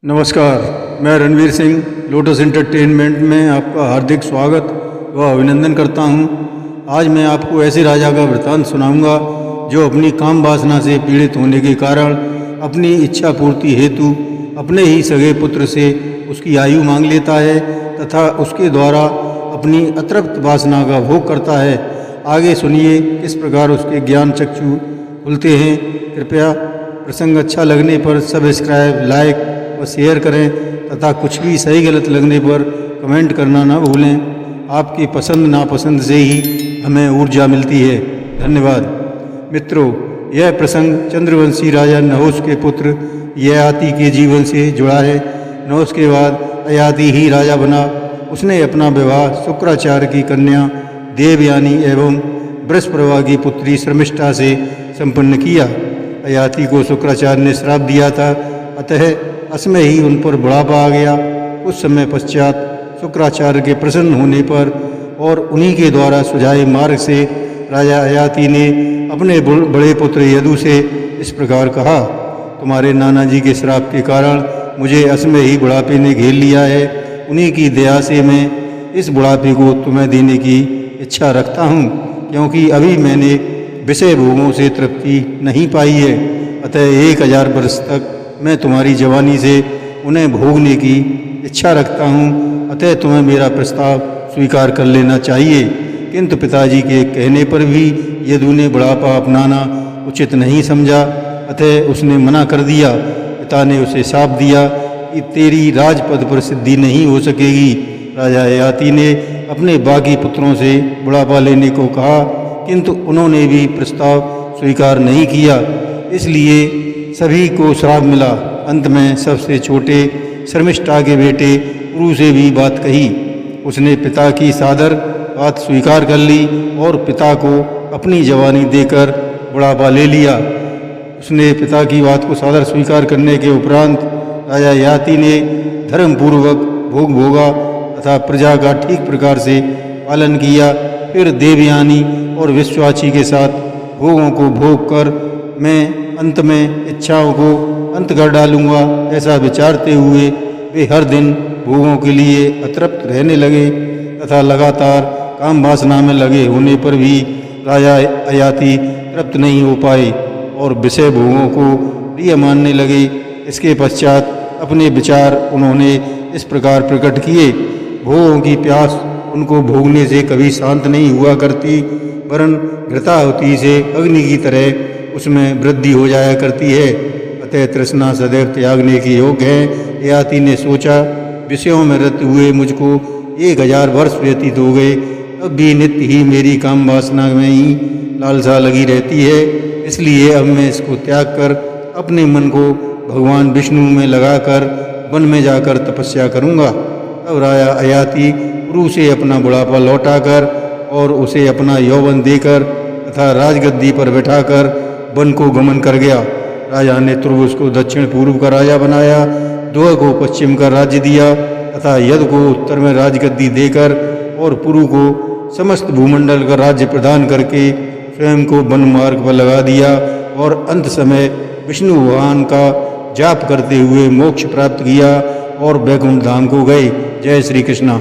नमस्कार, मैं Ranveer Singh lotus entertainment में आपका हार्दिक स्वागत व अभिनंदन करता हूं। आज मैं आपको ऐसे राजा का वृत्तांत सुनाऊंगा जो अपनी काम वासना से पीड़ित होने के कारण अपनी इच्छा पूर्ति हेतु अपने ही सगे पुत्र से उसकी आयु मांग लेता है तथा उसके द्वारा अपनी अतृप्त वासना का भोग करता है। आगे सुनिए किस प्रकार उसके ज्ञान चक्षु खुलते हैं। कृपया प्रसंग अच्छा लगने पर सब्सक्राइब, लाइक व शेयर करें तथा कुछ भी सही गलत लगने पर कमेंट करना ना भूलें। आपकी पसंद नापसंद से ही हमें ऊर्जा मिलती है। धन्यवाद। मित्रों, यह प्रसंग चंद्रवंशी राजा नहुष के पुत्र ययाति के जीवन से जुड़ा है। नहुष के बाद ययाति ही राजा बना। उसने अपना विवाह शुक्राचार्य की कन्या देवयानी एवं बृहस्पति की पुत्री शर्मिष्ठा से संपन्न किया। ययाति को शुक्राचार्य ने श्राप दिया था, अतः असमय ही उन पर बुढ़ापा आ गया। कुछ समय पश्चात शुक्राचार्य के प्रसन्न होने पर और उन्हीं के द्वारा सुझाए मार्ग से राजा ययाति ने अपने बड़े पुत्र यदु से इस प्रकार कहा, तुम्हारे नाना जी के श्राप के कारण मुझे असमय ही बुढ़ापे ने घेर लिया है। उन्हीं की दया से मैं इस बुढ़ापे को तुम्हें देने की इच्छा रखता हूँ, क्योंकि अभी मैंने विषय भोगों से तृप्ति नहीं पाई है। अतः 1000 वर्ष तक मैं तुम्हारी जवानी से उन्हें भोगने की इच्छा रखता हूँ। अतः तुम्हें मेरा प्रस्ताव स्वीकार कर लेना चाहिए। किंतु पिताजी के कहने पर भी यदु ने बुढ़ापा अपनाना उचित नहीं समझा, अतः उसने मना कर दिया। पिता ने उसे शाप दिया कि तेरी राजपद पर सिद्धि नहीं हो सकेगी। राजा ययाति ने अपने बाकी पुत्रों से बुढ़ापा लेने को कहा, किंतु उन्होंने भी प्रस्ताव स्वीकार नहीं किया, इसलिए सभी को श्राप मिला। अंत में सबसे छोटे शर्मिष्ठा के बेटे पुरु से भी बात कही। उसने पिता की सादर बात स्वीकार कर ली और पिता को अपनी जवानी देकर बुढ़ापा ले लिया। उसने पिता की बात को सादर स्वीकार करने के उपरांत राजा ययाति ने धर्मपूर्वक भोग भोगा तथा प्रजा का ठीक प्रकार से पालन किया। फिर देवयानी और विश्वाची के साथ भोगों को भोग कर मैं अंत में इच्छाओं को अंत कर डालूंगा, ऐसा विचारते हुए वे हर दिन भोगों के लिए अतृप्त रहने लगे तथा लगातार काम वासना में लगे होने पर भी राजा ययाति तृप्त नहीं हो पाए और विषय भोगों को प्रिय मानने लगे। इसके पश्चात अपने विचार उन्होंने इस प्रकार प्रकट किए। भोगों की प्यास उनको भोगने से कभी शांत नहीं हुआ करती, वरन घृताहुति से अग्नि की तरह उसमें वृद्धि हो जाया करती है। अतः तृष्णा सदैव त्यागने की योग्य है। ययाति ने सोचा, विषयों में रत हुए मुझको 1000 वर्ष व्यतीत हो गए, तब भी नित्य ही मेरी काम वासना में ही लालसा लगी रहती है। इसलिए अब मैं इसको त्याग कर अपने मन को भगवान विष्णु में लगाकर वन में जाकर तपस्या करूँगा। तब राजा ययाति पुरु से अपना बुढ़ापा लौटाकर और उसे अपना यौवन देकर तथा राजगद्दी पर बैठाकर वन को गमन कर गया। राजा ने तुर्वस को दक्षिण पूर्व का राजा बनाया, दुह को पश्चिम का राज्य दिया तथा यद को उत्तर में राजगद्दी देकर और पुरु को समस्त भूमंडल का राज्य प्रदान करके स्वयं को वन मार्ग पर लगा दिया और अंत समय विष्णु भगवान का जाप करते हुए मोक्ष प्राप्त किया और वैकुंठ धाम को गए। जय श्री कृष्णा।